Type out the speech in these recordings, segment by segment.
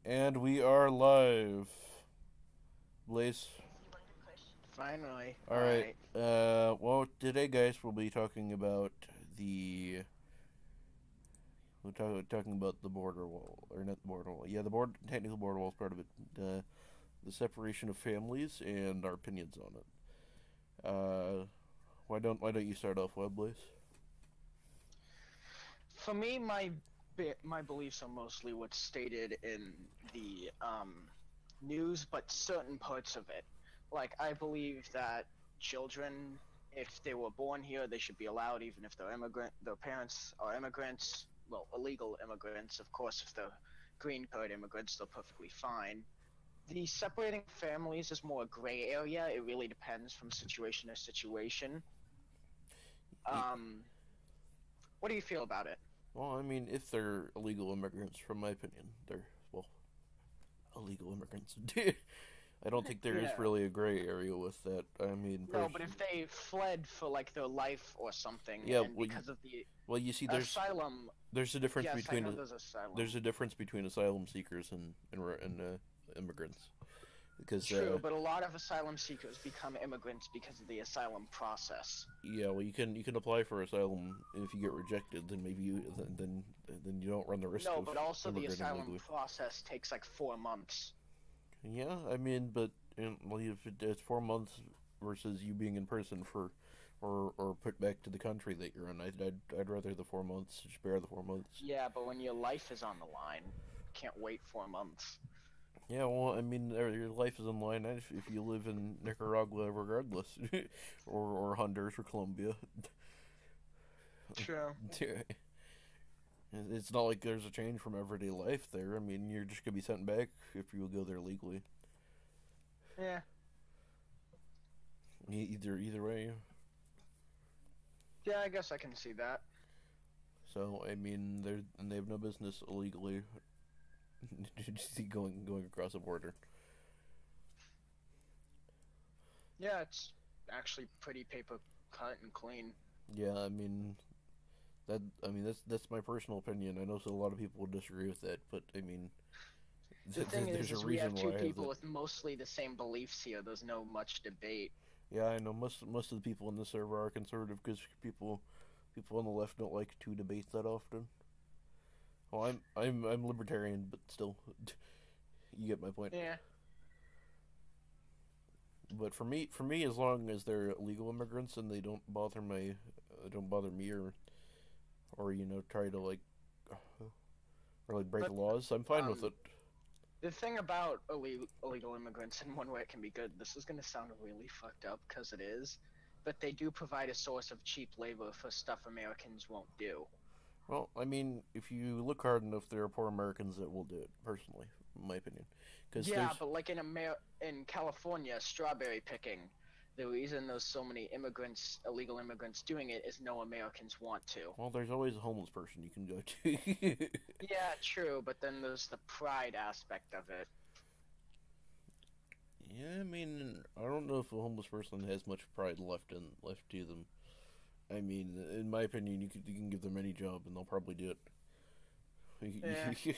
And we are live. Blaze. Finally. Alright. Alright. Well, today, guys, we'll be talking about the. Talking about the border wall. Or not the border wall. Yeah, the technical border wall is part of it. The separation of families and our opinions on it. Why don't you start off, Blaze? For me, my beliefs are mostly what's stated in the news, but certain parts of it. Like, I believe that children, if they were born here, they should be allowed, even if their parents are immigrants. Well, illegal immigrants, of course. If they're green card immigrants, they're perfectly fine. The separating families is more a gray area. It really depends from situation to situation. Um, what do you feel about it? Well, I mean, if they're illegal immigrants, from my opinion, they're, well, illegal immigrants. I don't think there is Yeah. really a gray area with that. I mean, No, but if they fled for like their life or something, yeah. and because of the Well, you see, asylum, there's a difference yes, I between know there's asylum. there's a difference between asylum seekers and immigrants because True, but a lot of asylum seekers become immigrants because of the asylum process. yeah, well, you can apply for asylum, and if you get rejected, then maybe then you don't run the risk No, of but also the immigrating asylum legally. process takes like 4 months. Yeah, I mean, but well, if it's 4 months versus you being in prison for or put back to the country that you're in, I'd rather the 4 months, spare the 4 months. Yeah, but when your life is on the line, can't wait 4 months. Yeah, well, I mean, your life is in line if you live in Nicaragua, regardless, or Honduras or Colombia. True. It's not like there's a change from everyday life there. I mean, you're just gonna be sent back if you go there legally. Yeah. Either way. Yeah, I guess I can see that. So I mean, they have no business illegally just going across the border. Yeah, it's actually pretty paper cut and clean. Yeah, I mean that's my personal opinion. I know so a lot of people would disagree with that, but I mean, The thing there's a is we have reason two why I have people that. with mostly the same beliefs here. There's no much debate. Yeah, I know most of the people in the server are conservative because people on the left don't like to debate that often. Well, I'm libertarian, but still, you get my point. Yeah. But for me, as long as they're legal immigrants and they don't bother me or try to like or like break But laws, I'm fine with um, it. the thing about illegal immigrants, and one way it can be good, this is going to sound really fucked up because it is, but they do provide a source of cheap labor for stuff Americans won't do. Well, I mean, if you look hard enough, there are poor Americans that will do it. Personally, in my opinion, because Yeah, there's but like in California, strawberry picking, the reason there's so many immigrants, illegal immigrants doing it is no Americans want to. well, there's always a homeless person you can go to. Yeah, true, but then there's the pride aspect of it. Yeah, I mean, I don't know if a homeless person has much pride left to them. I mean, in my opinion, you can give them any job and they'll probably do Yeah. it.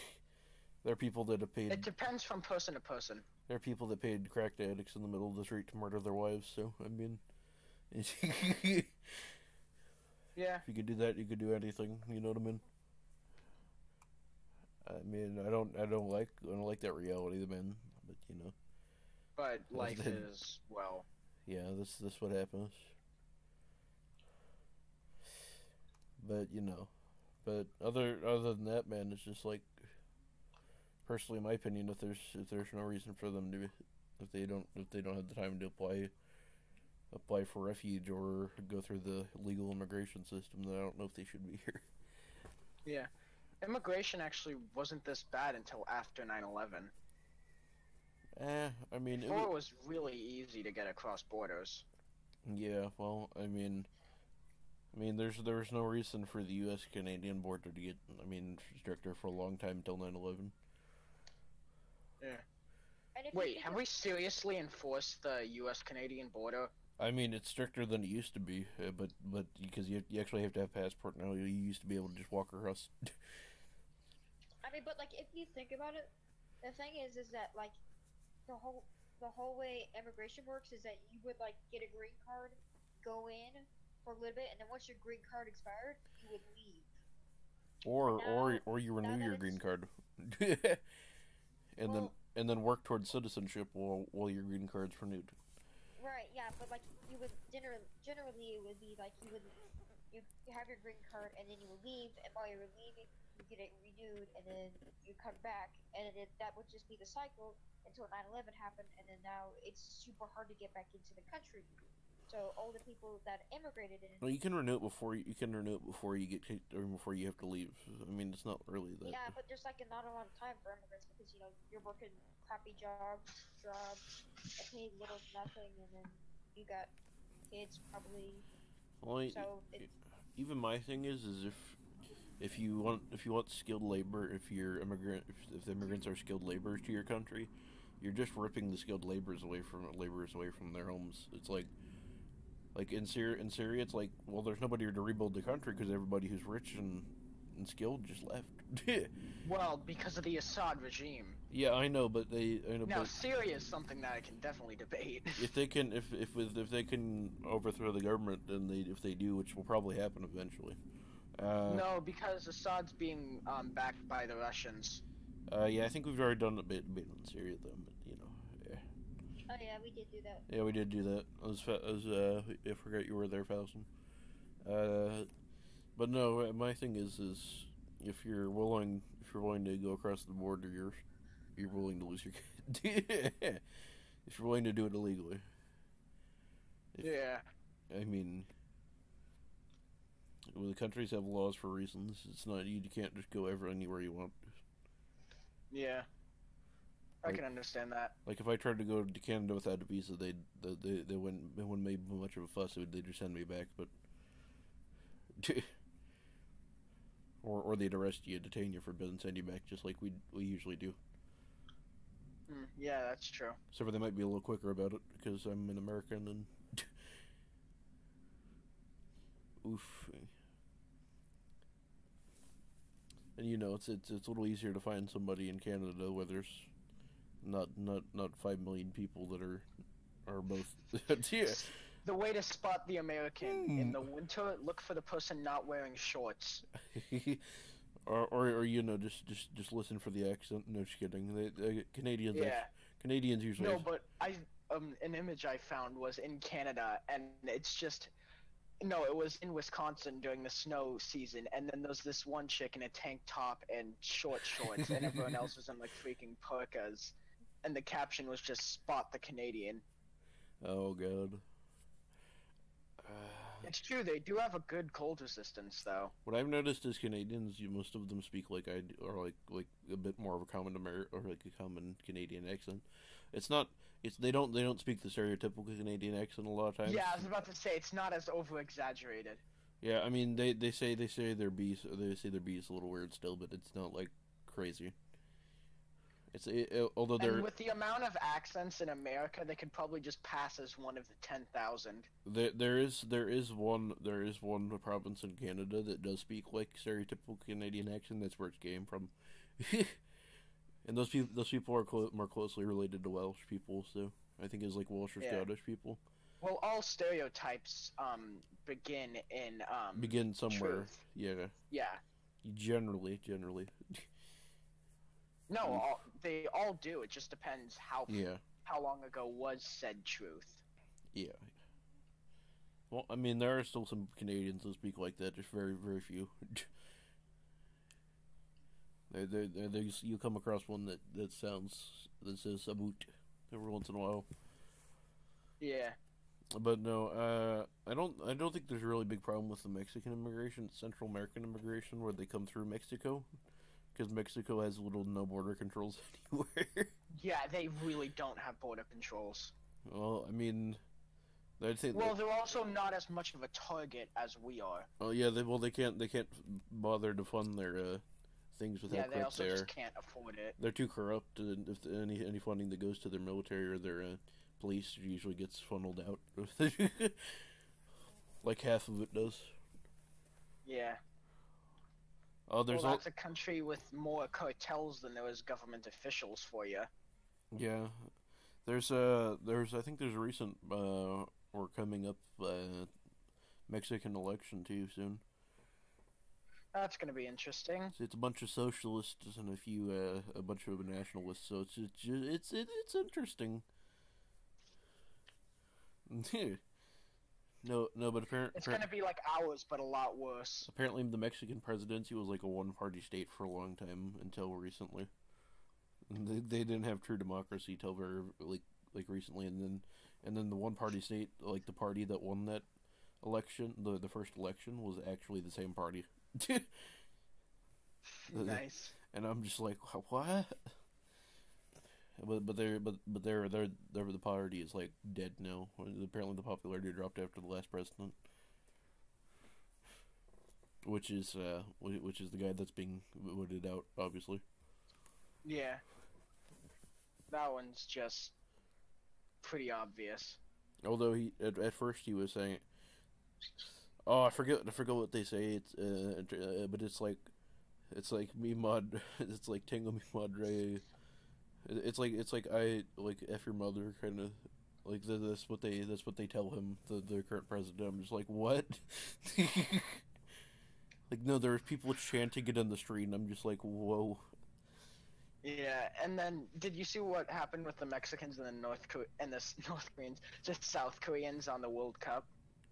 There are people that have paid. It depends from person to person. There are people that paid crack addicts in the middle of the street to murder their wives. So I mean, if Yeah, you could do that, you could do anything. You know what I mean? I mean, I don't like that reality, man. But but life then, is, well, yeah, this what happens. But but other than that, man, it's just like personally, in my opinion, if there's no reason for them to, if they don't have the time to apply for refuge or go through the legal immigration system, then I don't know if they should be here. yeah. Immigration actually wasn't this bad until after 9/11. I mean, Before it was really easy to get across borders. yeah. Well, I mean, there was no reason for the U.S. Canadian border to get, I mean, stricter for a long time until 9/11. Yeah. And if you Wait, think have of we seriously enforced the U.S. Canadian border? I mean, it's stricter than it used to be, but because you actually have to have a passport now. You used to be able to just walk across. I mean, but like if you think about it, the thing is that like the whole the whole way immigration works is that you would like get a green card, go in for a little bit, and then once your green card expired, you would leave. But Or you renew now that your green it's card, and then well, work towards citizenship while your green card's renewed. right, yeah, but like you would generally it would be like you have your green card and then you would leave, and while you were leaving, you get it renewed, and then you come back, and that would just be the cycle until 9/11 happened, and then now it's super hard to get back into the country. So all the people that immigrated in, Well, you can renew it before you get kicked or before you have to leave. I mean, it's not really that. yeah, but there's like not a lot of time for immigrants because you're working crappy jobs that pay little to nothing, and then you got kids probably. Well, So even my thing is if you want skilled labor, if you're immigrant, if the immigrants are skilled laborers to your country, you're just ripping the skilled laborers away from their homes. It's like in Syria, it's like, well, there's nobody to rebuild the country because everybody who's rich and skilled just left. Well, because of the Assad regime. Yeah, I know, but Now, Syria is something that I can definitely debate. if they can if they can overthrow the government, then if they do, which will probably happen eventually. No, because Assad's being backed by the Russians. Yeah, I think we've already done a bit on Syria though, but yeah. oh yeah, we did do that. Yeah, we did do that. I forgot you were there, Faustin. But no, my thing is if you're willing to go across the border, you're willing to lose your kid. If you're willing to do it illegally. Yeah. I mean, well, the countries have laws for reasons. It's not you can't just go anywhere you want. Yeah. I Like, can understand that. like if I tried to go to Canada without a visa, they wouldn't make much of a fuss. They'd just send me back, but or they'd arrest you, detain you for a bit, and send you back, just like we usually do. Yeah, that's true. Except for they might be a little quicker about it because I'm an American and oof. And it's a little easier to find somebody in Canada where there's not 5 million people that are both. Yeah. The way to spot the American in the winter, look for the person not wearing shorts. or just listen for the accent. No, just kidding. Canadians. Yeah. Canadians usually. No, but an image I found was in Canada, and it's just. No, it was in Wisconsin during the snow season, and then there's this one chick in a tank top and shorts, and everyone else was in like freaking parkas, and the caption was just "Spot the Canadian." Oh god. It's true, they do have a good cold resistance, though. What I've noticed is Canadians, most of them speak like or like a bit more of a or like a common Canadian accent. It's not. They don't speak the stereotypical Canadian accent a lot of times. Yeah, I was about to say it's not as over exaggerated. Yeah, I mean they say their B is a little weird still, but it's not like crazy. Although And with the amount of accents in America, they could probably just pass as one of the 10,000. there is one province in Canada that does speak like stereotypical Canadian accent. That's where it came from. And those people are more closely related to Welsh people, so I think it's like Welsh or Scottish people. Well, all stereotypes begin in Begin somewhere. truth. Yeah. Yeah. Generally. No, they all do. It just depends Yeah. how long ago was said truth. Yeah. Well, I mean, there are still some Canadians that speak like that. Just very, very few. You come across one that says "about" every once in a while. Yeah. But no, I don't think there's a really big problem with the Mexican immigration, Central American immigration, where they come through Mexico, because Mexico has little no border controls anywhere. Yeah, they really don't have border controls. Well, I mean, I'd say. Well, they're also not as much of a target as we are. Oh yeah, they can't bother to fund their things with how Yeah, they corrupt also they are. just can't afford it. They're too corrupt, and if any funding that goes to their military or their police usually gets funneled out, like half of it does. Yeah. Oh, there's Well, that's a country with more cartels than there is government officials for you. yeah. There's I think there's a recent or coming up Mexican election too soon. That's gonna be interesting. So it's a bunch of socialists and a bunch of nationalists. So it's interesting. No, but It's gonna be like ours, but a lot worse. apparently the Mexican presidency was like a one-party state for a long time until recently. They didn't have true democracy till very like recently, and then the one-party state, like the party that won that election, the first election, was actually the same party. Nice. And I'm just like, what? But the party is like dead now. Apparently the popularity dropped after the last president, which is the guy that's being voted out, obviously. Yeah. That one's just pretty obvious. Although he at first he was saying, oh, I forget what they say. But it's like me mod, it's like Tango me madre. It's like I like F your mother kind of. Like that's what they tell him, the current president. I'm just like, what? Like, no, there's people chanting it in the street, and I'm just like, whoa. Yeah, and then did you see what happened with the Mexicans and the North Koreans, just South Koreans on the World Cup?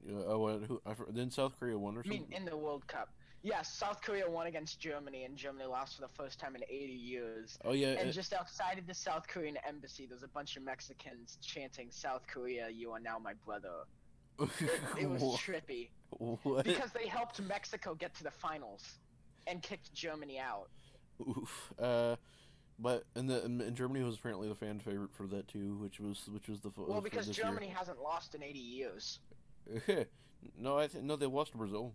Then South Korea won or I something? mean, in the World Cup. Yes, South Korea won against Germany, and Germany lost for the first time in 80 years. Oh yeah, And just outside of the South Korean embassy, there's a bunch of Mexicans chanting, "South Korea, you are now my brother." It was trippy. What? Because they helped Mexico get to the finals and kicked Germany out. Oof. But and Germany was apparently the fan favorite for that too, which was the Well, because this Germany hasn't lost in 80 years. year. No, they lost to Brazil.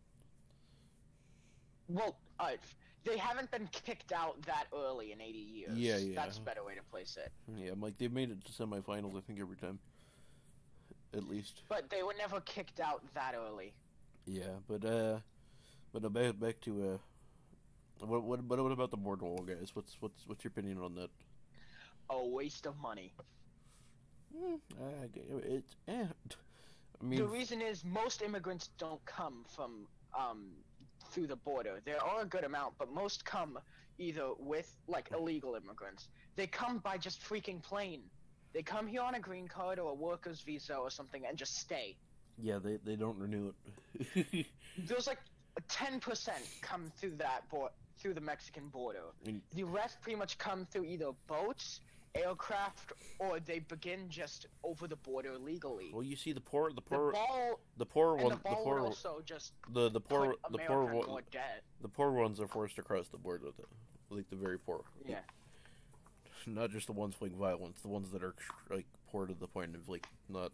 Well, they haven't been kicked out that early in 80 years. Yeah. That's a better way to place it. Yeah, I'm like they've made it to semifinals, I think, every time, at least. But they were never kicked out that early. Yeah, but back to what about the board wall, guys? What's your opinion on that? A waste of money. It's I mean, The reason is most immigrants don't come from through the border. There are a good amount, but most come either with like illegal immigrants. They come by just freaking plane. They come here on a green card or a worker's visa or something and just stay. yeah, they don't renew it. There's like 10% come through through the Mexican border. And- The rest pretty much come through either boats, aircraft, or they begin just over the border legally. Well, you see The ball the poor and one, the ball would also just the poor put the America poor in one, more debt. the poor ones are forced to cross the border, like the very poor. Yeah. Not just the ones fleeing violence, the ones that are like poor to the point of like not,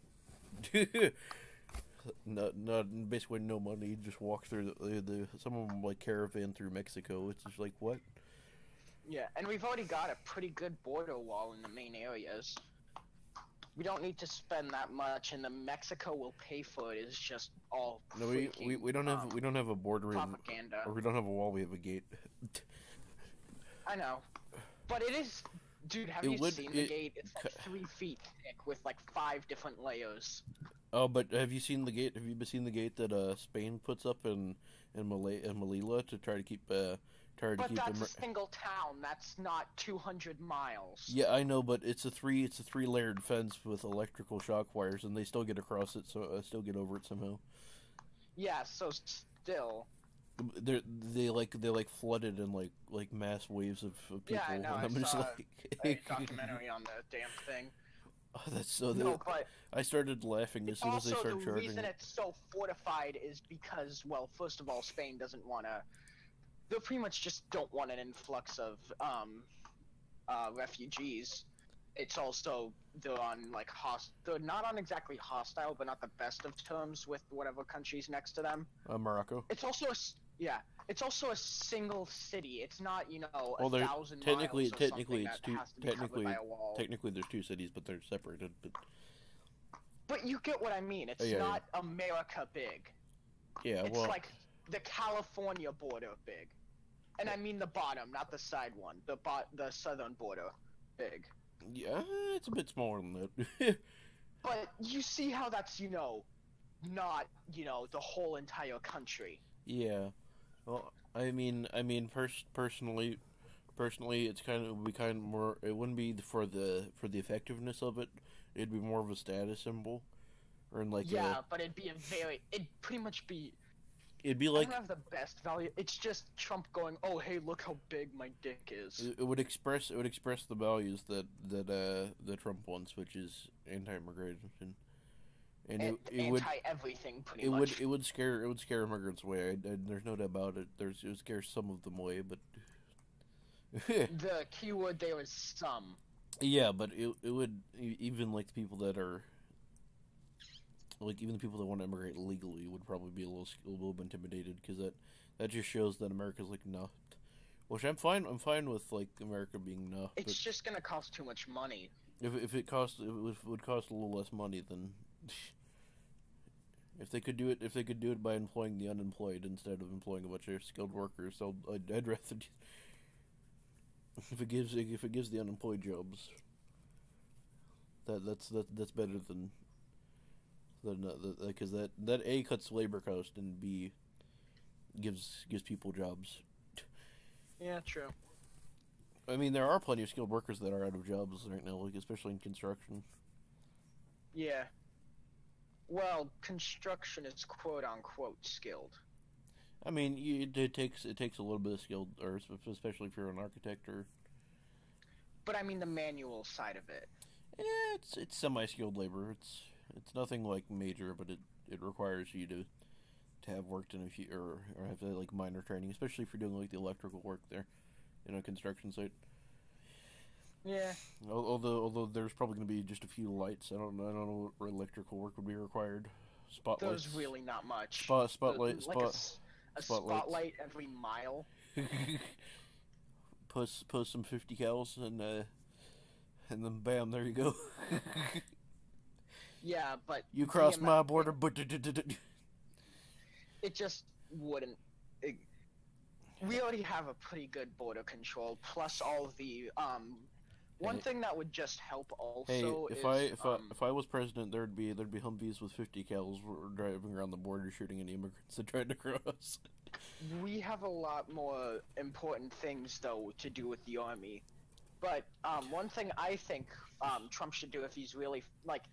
not basically no money. Just walk through the some of them like caravan through Mexico. It's just like what? Yeah, and we've already got a pretty good border wall in the main areas. We don't need to spend that much, and the Mexico will pay for it. It's just all No, freaking, we don't have a border propaganda. or we don't have a wall. We have a gate. I know, but it is, dude. Have you seen the gate? It's like 3 feet thick with like 5 different layers. Oh, but have you seen the gate? Have you seen the gate that Spain puts up in Melilla to try to keep But that's a single town. That's not 200 miles. Yeah, I know, but it's a 3-layered fence with electrical shock wires, and they still get across it, so still get over it somehow. Yeah, so still. They flooded in like mass waves of people. Yeah, I know. And I'm I just saw like, a documentary on the damn thing. oh, that's so. No, but I started laughing as soon as they also started the charging. reason it's so fortified is because, well, first of all, Spain doesn't want to. They pretty much just don't want an influx of refugees. It's also they're on like they're not on exactly hostile, but not the best of terms with whatever countries next to them. Morocco. It's also it's also a single city. It's not, well, 1,000 technically miles or technically it's something two that has to be covered by a wall. technically there's 2 cities, but they're separated. But you get what I mean. It's Yeah, not America big. Yeah, It's well, like the California border big. And I mean the bottom, not the side one. The southern border, big. Yeah, it's a bit smaller than that. But you see how that's, not, the whole entire country. Yeah. Well, personally, it's kind of it would be kind of more. It wouldn't be for the effectiveness of it. It'd be more of a status symbol, or in like Yeah, but it'd pretty much be. it'd be I like don't have the best value. It's just Trump going, "Oh, hey, look how big my dick is." it would express the values that Trump wants, which is anti-immigration, and it would anti-everything, pretty much. it would scare immigrants away. There's no doubt about it. It would scare some of them away, but The keyword there is some. yeah, but it would even like the people that are like even the people that want to immigrate legally would probably be a little bit intimidated because that just shows that America's like no, which I'm fine with like America being no. It's just gonna cost too much money. If it would cost a little less money, then if they could do it by employing the unemployed instead of employing a bunch of skilled workers, so I'd rather if it gives the unemployed jobs, that's better than because that A cuts labor cost and B gives people jobs. Yeah, true. I mean, there are plenty of skilled workers that are out of jobs right now, like especially in construction. Yeah. Well, construction is quote unquote skilled. I mean, it takes a little bit of skilled, or especially if you're an architect or. But I mean the manual side of it. It's semi-skilled labor. It's nothing like major, but it requires you to have worked in a few or have like minor training, especially if you're doing like the electrical work there in a construction site. Yeah. Although there's probably going to be just a few lights. I don't know what electrical work would be required. Spotlights. There's really not much. Spotlight. A spotlight every mile. Post some 50 cals and then bam, there you go. Yeah, but you crossed my border, but it just wouldn't. We already have a pretty good border control. Plus all of the one thing that would just help also. Hey, if I was president, there'd be Humvees with 50 cals driving around the border shooting any immigrants that tried to cross. We have a lot more important things though to do with the army. But one thing I think Trump should do if he's really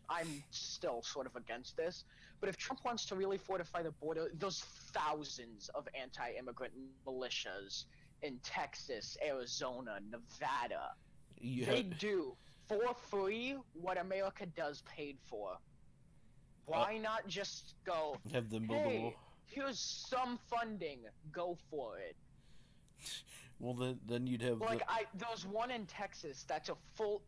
I'm still sort of against this, but if Trump wants to really fortify the border, those thousands of anti-immigrant militias in Texas, Arizona, Nevada, they do for free what America does paid for. Why not just go, have them build hey, here's some funding, go for it. Well, then you'd have those one in Texas. It's a full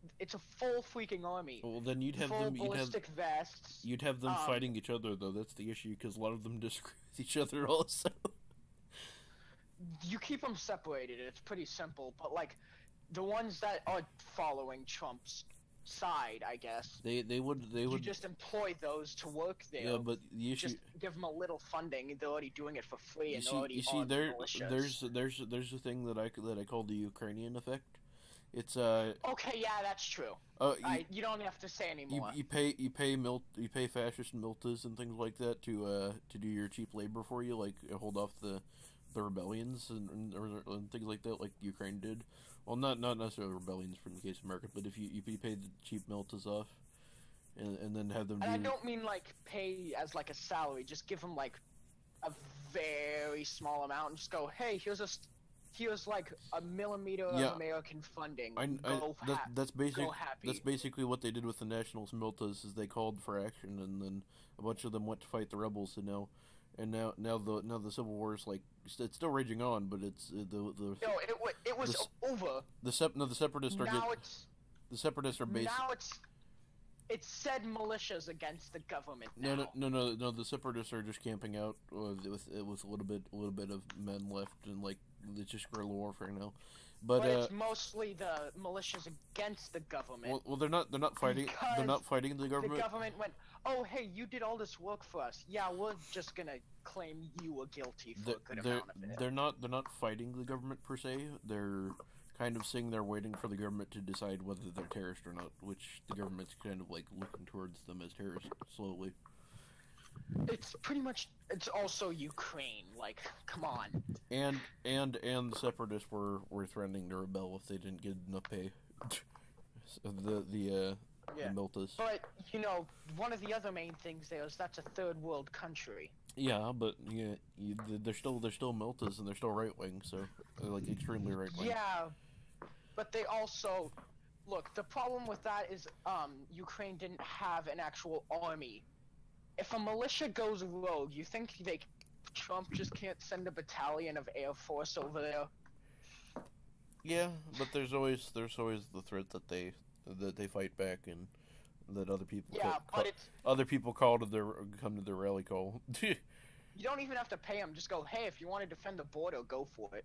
freaking army. Well, then you'd have full ballistic vests. You'd have them fighting each other though. That's the issue because a lot of them disagree with each other also. You keep them separated. It's pretty simple. But the ones that are following Trump's side, I guess. They would. You just employ those to work there. Yeah, but the issue. Just give them a little funding. They're already doing it for free, and there's a thing that I call the Ukrainian effect. It's Okay, yeah, that's true. You don't have to say anymore. You pay fascist miltas and things like that to do your cheap labor for you, like hold off the rebellions and things like that, like Ukraine did. Well, not necessarily rebellions for the case of America, but if you pay the cheap miltas off, and then have them. And I don't mean pay as a salary. Just give them a very small amount and just go, hey, here's a millimeter of American funding. That's basically what they did with the Nationals miltas. Is they called for action, and then a bunch of them went to fight the rebels, and now the Civil War is it's still raging on, but it's it was over. The separatists are the separatists are based. Now it's said militias against the government now. No. The separatists are just camping out with a little bit of men left, and it's just guerrilla warfare now. But it's mostly the militias against the government. well, they're not fighting. They're not fighting the government. The government went, "Oh, hey, you did all this work for us. Yeah, we're just gonna claim you were guilty for a good amount of it." They're not fighting the government per se. They're kind of saying they're waiting for the government to decide whether they're terrorists or not, which the government's kind of like looking towards them as terrorists slowly. It's pretty much. It's also Ukraine. Like, come on. And the separatists were threatening to rebel if they didn't get enough pay. the Miltas. But you know, one of the other main things there is that's a third world country. Yeah, but they're still Miltas and they're still right wing, so they're like extremely right wing. Yeah, but they also look. The problem with that is Ukraine didn't have an actual army. If a militia goes rogue, you think Trump just can't send a battalion of Air Force over there? Yeah, but there's always the threat that they fight back and that other people other people come to their rally call. You don't even have to pay them. Just go, hey, if you want to defend the border, go for it.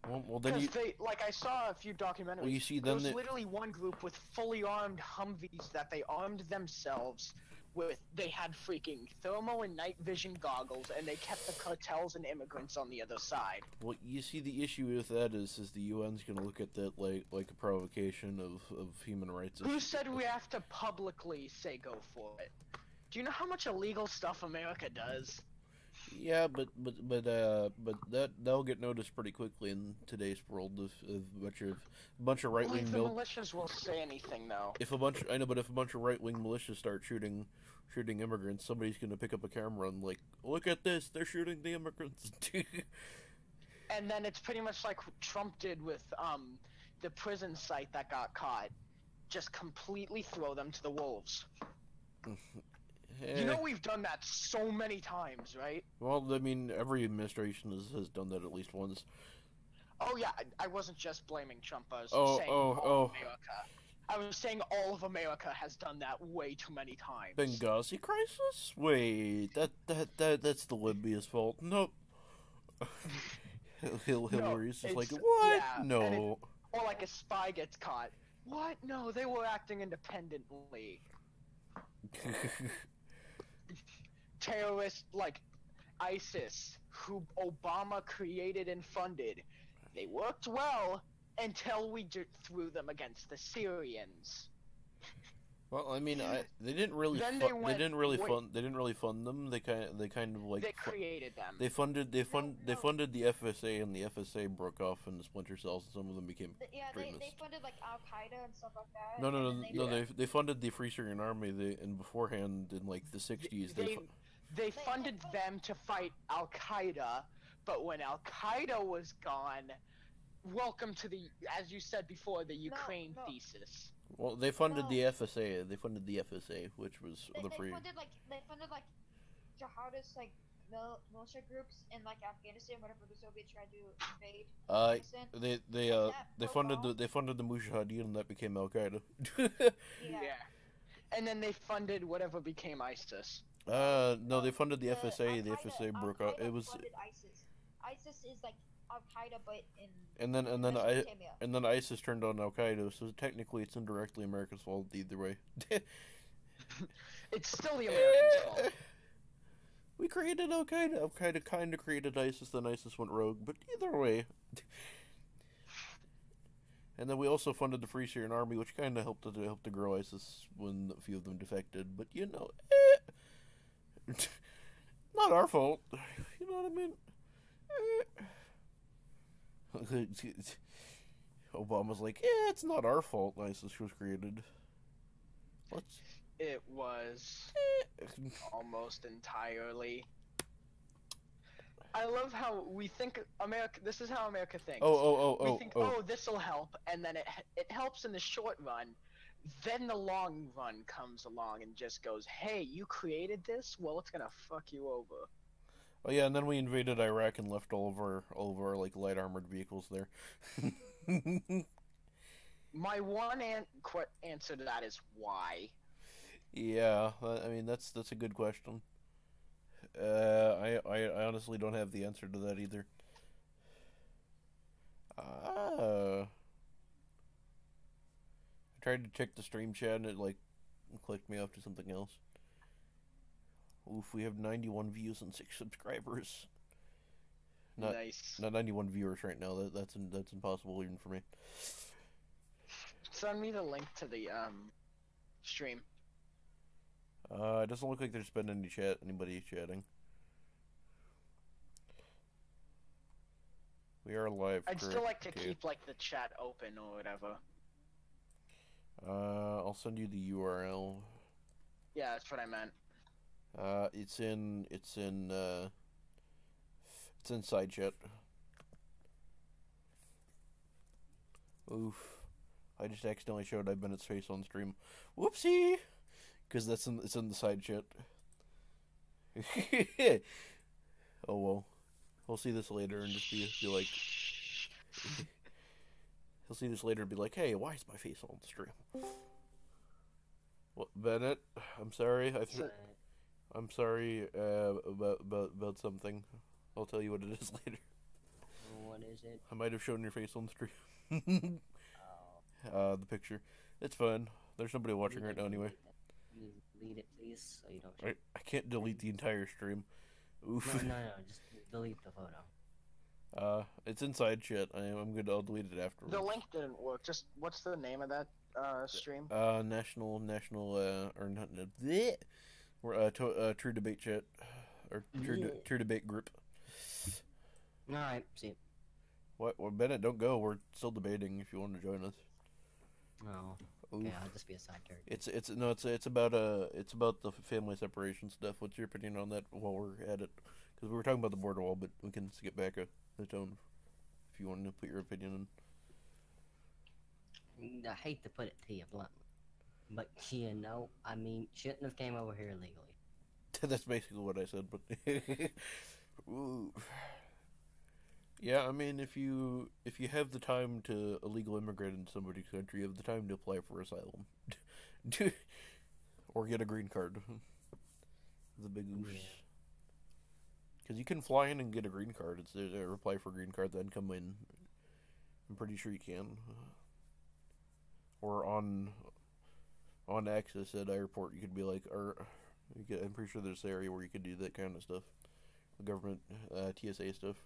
well then you like I saw a few documentaries. Well, you see, there was literally one group with fully armed Humvees that they armed themselves with. They had freaking thermal and night vision goggles, and they kept the cartels and immigrants on the other side. Well, you see, the issue with that is the UN's going to look at that like a provocation of human rights. Who said we have to publicly say go for it? Do you know how much illegal stuff America does? Yeah, but that'll get noticed pretty quickly in today's world. If a bunch of right wing militias will say anything though. If a bunch of right wing militias start shooting immigrants, somebody's gonna pick up a camera and like, look at this, they're shooting the immigrants. And then it's pretty much like Trump did with the prison site that got caught. Just completely throw them to the wolves. You know we've done that so many times, right? Well, I mean, every administration has done that at least once. Oh yeah, I wasn't just blaming Trump. I was saying all of America. I was saying all of America has done that way too many times. Benghazi crisis? Wait, that's the Libya's fault. Nope. Hillary's just like, what? Yeah, no. Or like a spy gets caught. What? No, they were acting independently. Terrorists like ISIS, who Obama created and funded, they worked well until we threw them against the Syrians. Well, I mean, they didn't really fund them. They kind of like they created them. They funded the FSA, and the FSA broke off into splinter cells, and some of them became extremists. They funded like Al Qaeda and stuff like that. No. They funded the Free Syrian Army. And beforehand, in like the '60s, they funded them to fight Al Qaeda, but when Al Qaeda was gone, welcome to the, as you said before, the Ukraine thesis. Well, they funded the FSA. They funded the FSA, which was they funded like jihadist like militia groups in like Afghanistan, whenever the Soviets tried to invade Afghanistan. They funded the Mujahideen, and that became Al Qaeda. Yeah, and then they funded whatever became ISIS. No, they funded the FSA. The FSA broke out. It was ISIS. ISIS is like Al Qaeda, but in and then ISIS turned on Al Qaeda. So technically, it's indirectly America's fault either way. It's still the Americans' fault. We created Al Qaeda. Al Qaeda kind of created ISIS. Then ISIS went rogue. But either way. And then we also funded the Free Syrian Army, which kind of helped to grow ISIS when a few of them defected. But you know, not our fault. You know what I mean? Obama's like, it's not our fault ISIS was created. What? It was almost entirely. I love how we think America. This is how America thinks. We think, this will help, and then it helps in the short run. Then the long run comes along and just goes, "Hey, you created this? Well, it's gonna fuck you over." Oh yeah, and then we invaded Iraq and left all of our like light armored vehicles there. My one answer to that is why. Yeah, I mean that's a good question. I honestly don't have the answer to that either. I tried to check the stream chat and it like clicked me off to something else. Oof, we have 91 views and 6 subscribers. Nice. Not 91 viewers right now. That's impossible even for me. Send me the link to the stream. It doesn't look like there's been anybody chatting. We are live. I'd correct? still like to Okay. keep like the chat open or whatever. I'll send you the URL. Yeah, that's what I meant. It's in side chat. Oof. I just accidentally showed iBennett's face on stream. Whoopsie! Because it's in the side chat. Oh well. He'll see this later and just be like... He'll see this later and be like, hey, why is my face on the stream? What, Bennett? I'm sorry. I'm sorry about something. I'll tell you what it is later. What is it? I might have shown your face on the stream. Oh. The picture. It's fun. There's nobody watching right now anyway. Delete it, please, so you don't. I can't delete the entire stream. Oof. No, just delete the photo. It's inside chat. I'm good. I'll delete it afterwards. The link didn't work. Just what's the name of that stream? National, or not, bleh. We're, True Debate Chat. Or True Debate Group. Alright, see. What? Well, Bennett, don't go. We're still debating if you want to join us. Oh. Oof. Okay, I'll just be a side character. It's about the family separation stuff. What's your opinion on that while we're at it? Because we were talking about the border wall, but we can skip back a tone if you want to put your opinion in. I hate to put it to you bluntly, but you know, I mean, shouldn't have came over here illegally. That's basically what I said, but ooh. Yeah, I mean, if you have the time to illegal immigrate into somebody's country, you have the time to apply for asylum, or get a green card. The big oof. Yeah. Because you can fly in and get a green card. It's apply for a green card, then come in. I'm pretty sure you can. Or on access at airport, you could be like, I'm pretty sure there's an area where you could do that kind of stuff. The government TSA stuff.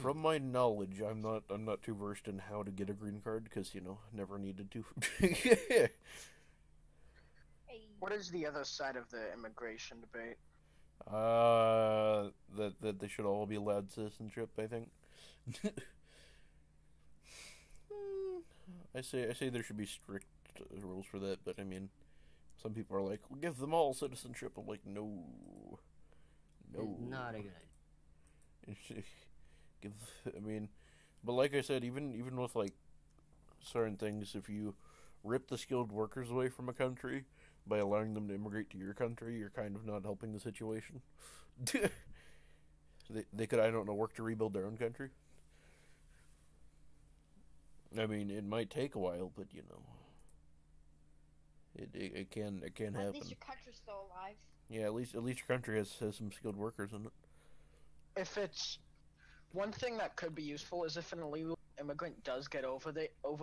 From my knowledge, I'm not too versed in how to get a green card because never needed to. Hey. What is the other side of the immigration debate? That they should all be allowed citizenship. I think. I say there should be strict rules for that, but I mean, some people are like, "We'll give them all citizenship." I'm like, no. Not a good idea. But like I said, even with like certain things, if you rip the skilled workers away from a country by allowing them to immigrate to your country, you're kind of not helping the situation. They could, I don't know, work to rebuild their own country. I mean, it might take a while, but it can happen. At least your country's still alive. Yeah, at least your country has some skilled workers in it. If it's one thing that could be useful is if an illegal immigrant does get over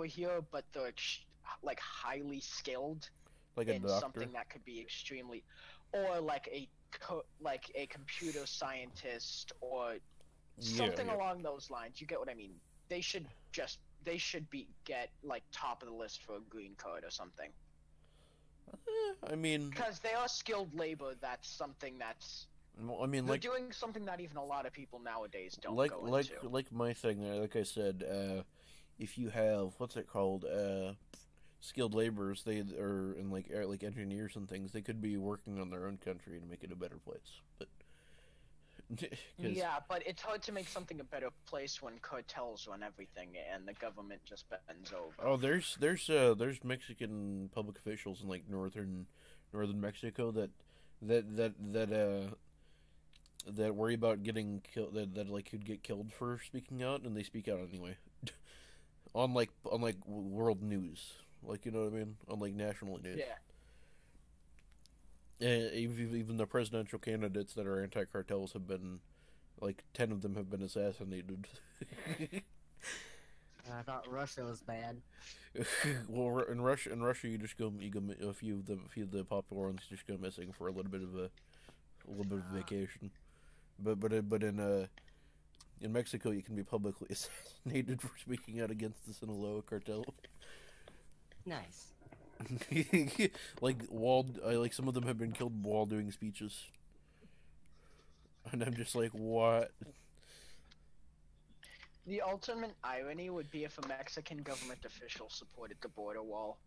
here, but they're like highly skilled Like a in doctor. something that could be extremely, or like a computer scientist or something yeah. along those lines. You get what I mean? They should get like top of the list for a green card or something. I mean, Because they are skilled labor. That's something that's well, I mean, they're like doing something that even a lot of people nowadays don't like go like into. like my thing. Like I said, if you have what's it called, skilled laborers, they are in like engineers and things. They could be working on their own country to make it a better place. But Yeah, but it's hard to make something a better place when cartels run everything and the government just bends over. Oh, there's Mexican public officials in like northern Mexico that worry about getting killed, that like could get killed for speaking out, and they speak out anyway. on like world news, like, you know what I mean, on like national news. Yeah. Even the presidential candidates that are anti-cartels have been Like 10 of them have been assassinated. I thought Russia was bad. Well, in Russia, you just go, a few of the popular ones just go missing for a little bit of vacation. But in Mexico, you can be publicly assassinated for speaking out against the Sinaloa cartel. Nice. Like some of them have been killed while doing speeches, and I'm just like, what? The ultimate irony would be if a Mexican government official supported the border wall.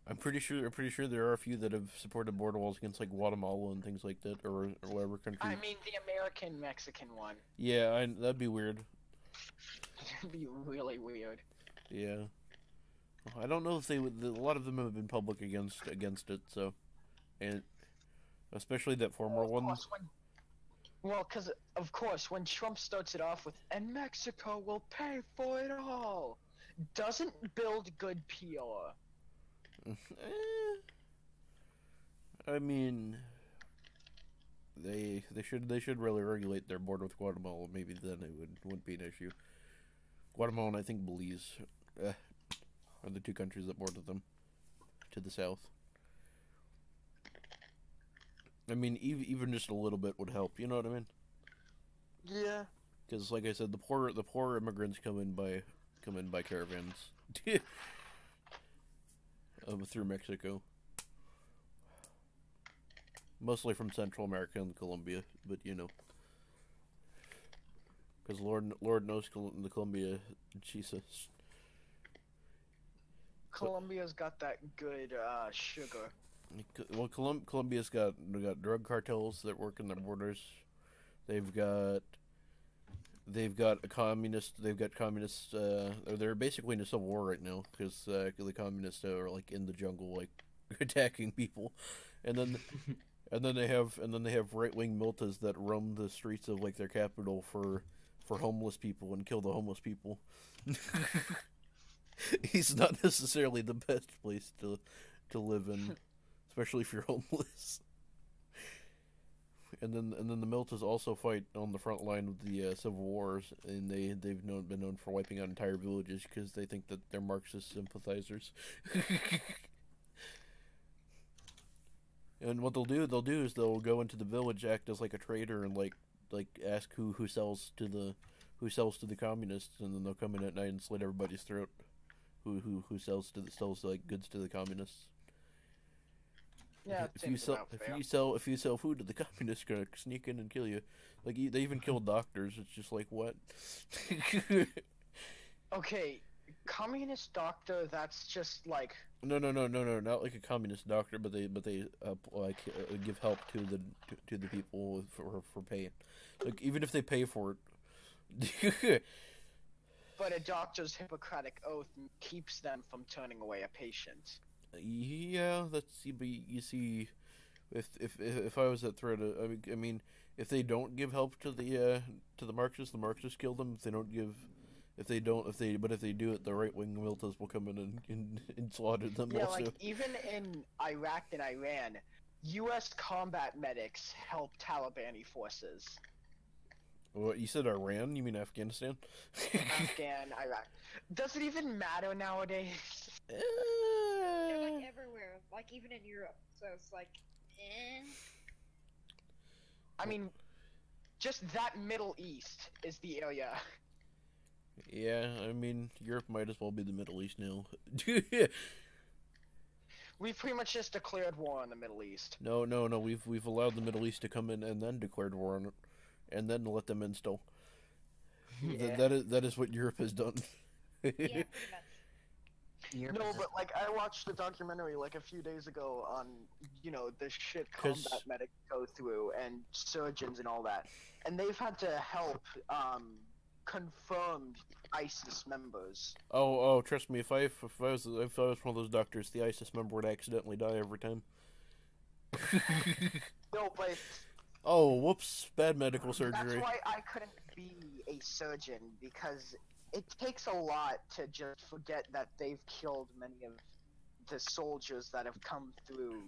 I'm pretty sure there are a few that have supported border walls against like Guatemala and things like that, or whatever country. I mean, the American-Mexican one. Yeah, that'd be weird. That'd be really weird. Yeah, I don't know if they would. A lot of them have been public against it, so, and especially that former one. Well, because, of course, when Trump starts it off with, and Mexico will pay for it all, doesn't build good PR. I mean, they should really regulate their border with Guatemala. Maybe then it wouldn't be an issue. Guatemala and I think Belize are the two countries that border them to the south. I mean, even just a little bit would help. You know what I mean? Yeah. Because, like I said, the poor immigrants come in by caravans through Mexico, mostly from Central America and Colombia. But you know, because Lord knows the Colombia, Jesus. Colombia's got that good sugar. Well, Colombia's got drug cartels that work in their borders. They've got a communist. They've got communists. They're basically in a civil war right now because the communists are like in the jungle, like attacking people, and then they have right wing miltas that roam the streets of like their capital for homeless people and kill the homeless people. He's not necessarily the best place to live in. Especially if you're homeless. And then the Miltas also fight on the front line of the civil wars, and they've been known for wiping out entire villages because they think that they're Marxist sympathizers. And what they'll do is they'll go into the village, act as like a trader, and like ask who sells to the communists, and then they'll come in at night and slit everybody's throat. Who sells like goods to the communists. Yeah, if you sell food to the communists, gonna sneak in and kill you. Like they even kill doctors. It's just like what? Okay, communist doctor. That's just like No, not like a communist doctor, but they give help to the people for pay. Like even if they pay for it. But a doctor's Hippocratic oath keeps them from turning away a patient. Yeah, but you see, if I was that threat, I mean, if they don't give help to the Marxists kill them. If they do it, the right wing miltas will come in and slaughter them. Yeah, also. like even in Iraq and Iran, U.S. combat medics help Taliban forces. What, you said Iran? You mean Afghanistan? Afghan, Iraq. Does it even matter nowadays? They're like everywhere, like even in Europe. So it's like, I mean, just that Middle East is the area. Yeah, I mean, Europe might as well be the Middle East now. We've pretty much just declared war on the Middle East. No, we've allowed the Middle East to come in and then declared war on it. And then let them install. Yeah. That is what Europe has done. yeah, pretty much. No, but like I watched the documentary like a few days ago on the shit combat medics go through and surgeons and all that, and they've had to help confirmed ISIS members. Oh, trust me, if I was one of those doctors, the ISIS member would accidentally die every time. No, but oh, whoops, bad medical surgery. that's why I couldn't be a surgeon, because it takes a lot to just forget that they've killed many of the soldiers that have come through,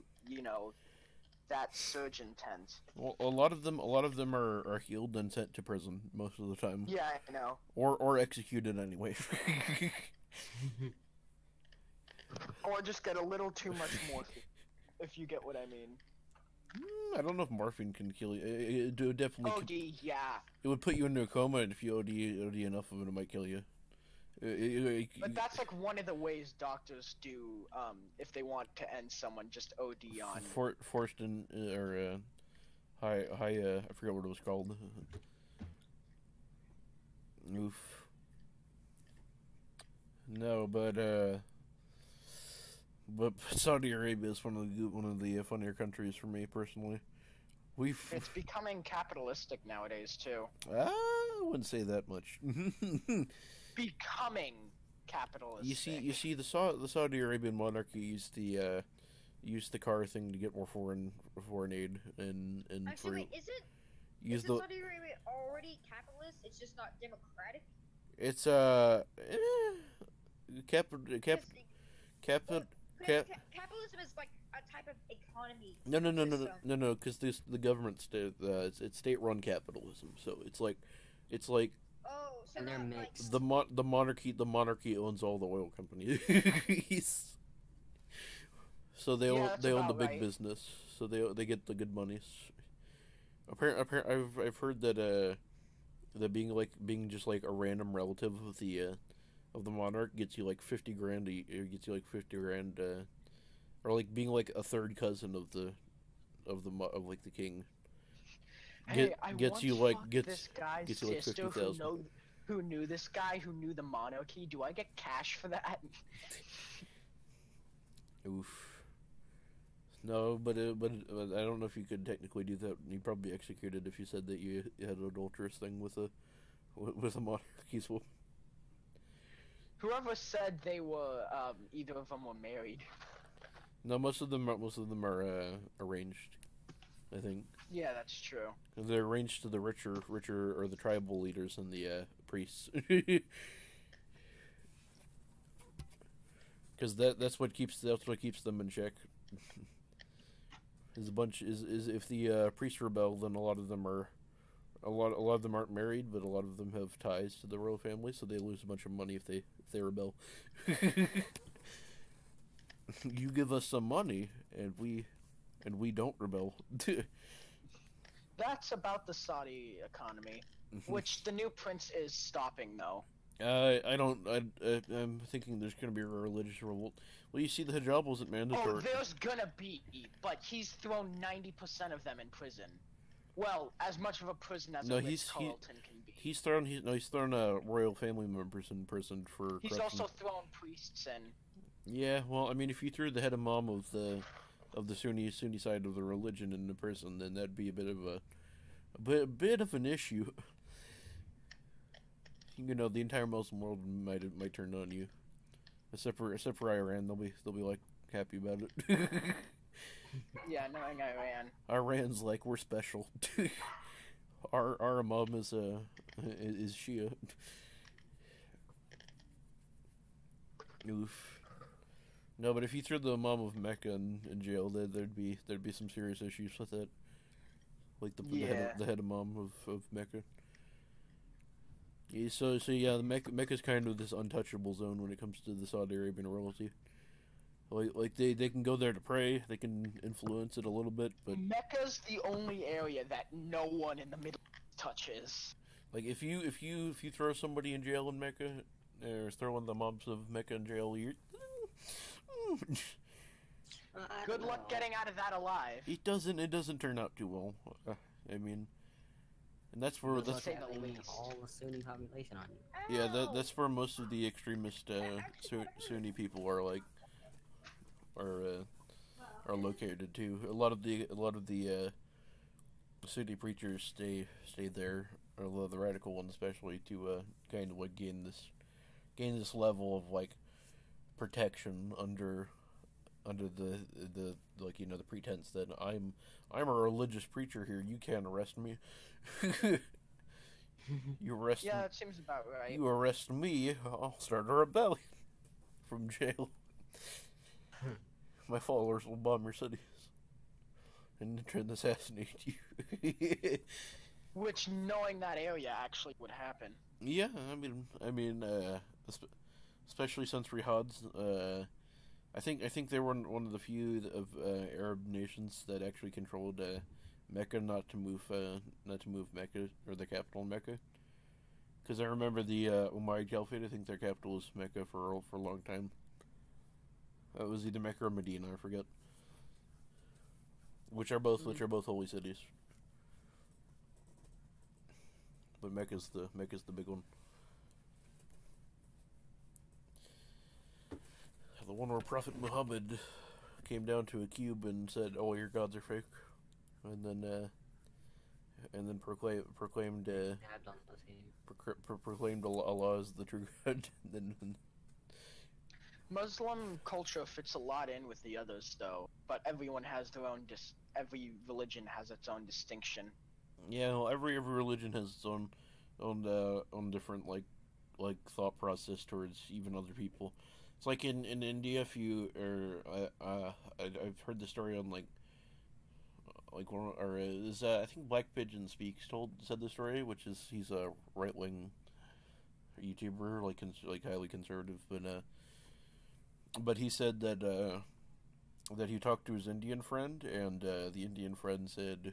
that surge intent. Well, a lot of them are healed and sent to prison most of the time, Yeah, I know. or executed anyway. Or just get a little too much morphine, if you get what I mean. I don't know if morphine can kill you. It would definitely. OD, yeah. It would put you into a coma, and if you OD enough of it, it might kill you. But that's like one of the ways doctors do, if they want to end someone, just OD on. Forced in or high I forgot what it was called. Oof. No, but Saudi Arabia is one of the funnier countries for me personally. It's becoming capitalistic nowadays too. I wouldn't say that much. Becoming capitalistic. You see, the Saudi Arabian monarchy used the car thing to get more foreign aid and Actually, wait, isn't Saudi Arabia already capitalist? It's just not democratic. It's Capitalism is like a type of economy. No, because the government it's state-run capitalism, so it's like Oh, so And they're not mixed. like the monarchy owns all the oil companies. So they Yeah, own that's the about big right. business, so they get the good monies. Apparently, I've heard that that being just like a random relative of the monarch gets you like 50 grand gets you like 50 grand or like being like a third cousin of like the king. Hey, I gets once you like fucked gets this guy's gets you like sister 50,000. who knew this guy who knew the monarchy. Do I get cash for that? Oof. No, but I don't know if you could technically do that. You'd probably be executed if you said that you had an adulterous thing with a monarchy's woman. Whoever said they were, either of them were married. No, most of them are arranged. I think Yeah, that's true. they're arranged to the richer or the tribal leaders and the priests. Because that's what keeps them in check. Is if the priests rebel, then a lot of them aren't married, but a lot of them have ties to the royal family, so they lose a bunch of money if they rebel. You give us some money, and we don't rebel. That's about the Saudi economy, which the new prince is stopping, though. I'm thinking there's gonna be a religious revolt. Well, you see, the hijab wasn't Oh, mandatory. there's gonna be, but he's thrown 90% of them in prison. Well, as much of a prison as No, a he's- Ritz-Carlton can be. He's thrown royal family members in prison for He's corruption. also thrown priests in. Yeah, well, I mean, if you threw the head imam of the Sunni side of the religion into prison, then that'd be a bit of an issue. You know, the entire Muslim world might turn on you, except for Iran. They'll be like happy about it. Yeah, knowing Iran. Iran's like, we're special. Our imam is Shia. Oof. No, but if you threw the imam of Mecca in jail, there'd be some serious issues with that. Like the head imam of Mecca. Yeah, so yeah, Mecca's kind of this untouchable zone when it comes to the Saudi Arabian royalty. Like they can go there to pray, they can influence it a little bit, but Mecca's the only area that no one in the Middle East touches. like if you throw somebody in jail in Mecca, or throw one of the mobs of Mecca in jail, you're I Good don't luck know. getting out of that alive. it doesn't turn out too well. I mean, and that's where Good to luck say the having least. all the Sunni population on you. yeah, Ow! that's where most of the extremist Sunni people are are located too. A lot of the Sunni preachers stay there, or a lot of the radical ones especially, to kind of like gain this level of like protection under the like, you know, the pretense that I'm a religious preacher here. You can't arrest me. You arrest Yeah, that seems about right. you arrest me, I'll start a rebellion from jail. My followers will bomb your cities. and try and assassinate you. Which, knowing that area, actually would happen. Yeah, especially since Riyadh's, I think they were one of the few of Arab nations that actually controlled Mecca, not to move Mecca or the capital Mecca. Because I remember the Umayyad Caliphate. I think their capital was Mecca for a long time. It was either Mecca or Medina, I forget. Which are both holy cities. But Mecca's the big one. The one where Prophet Muhammad came down to a cube and said, "All your gods are fake," and then proclaimed Dabbed on those games. proclaimed Allah as the true God. Then Muslim culture fits a lot in with the others, though. But everyone has their own. Every religion has its own distinction. yeah, well, every religion has its own different like thought process towards even other people. It's like in India, if you I've heard the story on like one or is I think Black Pigeon Speaks said the story, which is he's a right wing YouTuber, like highly conservative, but he said that he talked to his Indian friend, and the Indian friend said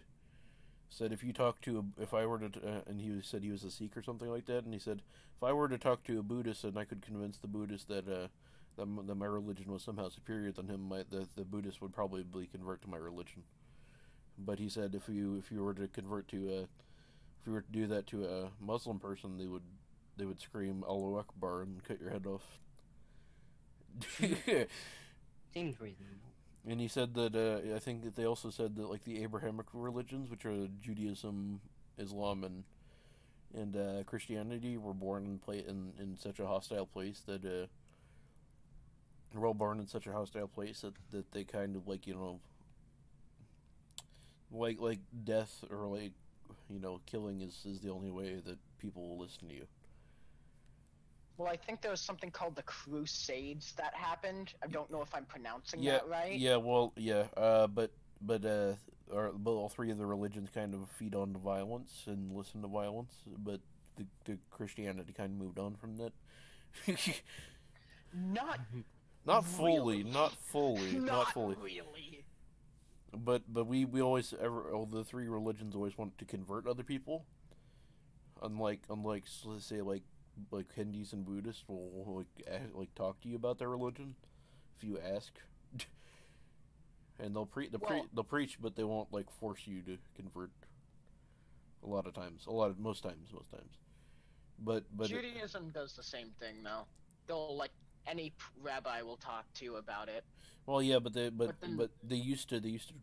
if I were to and he said he was a Sikh or something like that, and he said if I were to talk to a Buddhist and I could convince the Buddhist that my religion was somehow superior than him, the Buddhist would probably convert to my religion. But he said if you were to convert to if you were to do that to a Muslim person, they would scream Allahu Akbar and cut your head off. Seems reasonable. And he said that I think that they also said that like the Abrahamic religions, which are Judaism, Islam, and Christianity, were born in such a hostile place that were all born in such a hostile place that they kind of like like death or like killing is the only way that people will listen to you. Well, I think there was something called the Crusades that happened. I don't know if I'm pronouncing Yeah, that right. yeah, well, yeah, but all three of the religions kind of feed on violence and listen to violence, but the Christianity kind of moved on from that. Not Not fully, really. not fully, not fully. Really. But we always all the three religions always want to convert other people. Unlike let's say like Hindus and Buddhists will like talk to you about their religion if you ask, and they'll preach, but they won't like force you to convert. Most times. But Judaism does the same thing, though. They'll any rabbi will talk to you about it. well, yeah, but then- they used to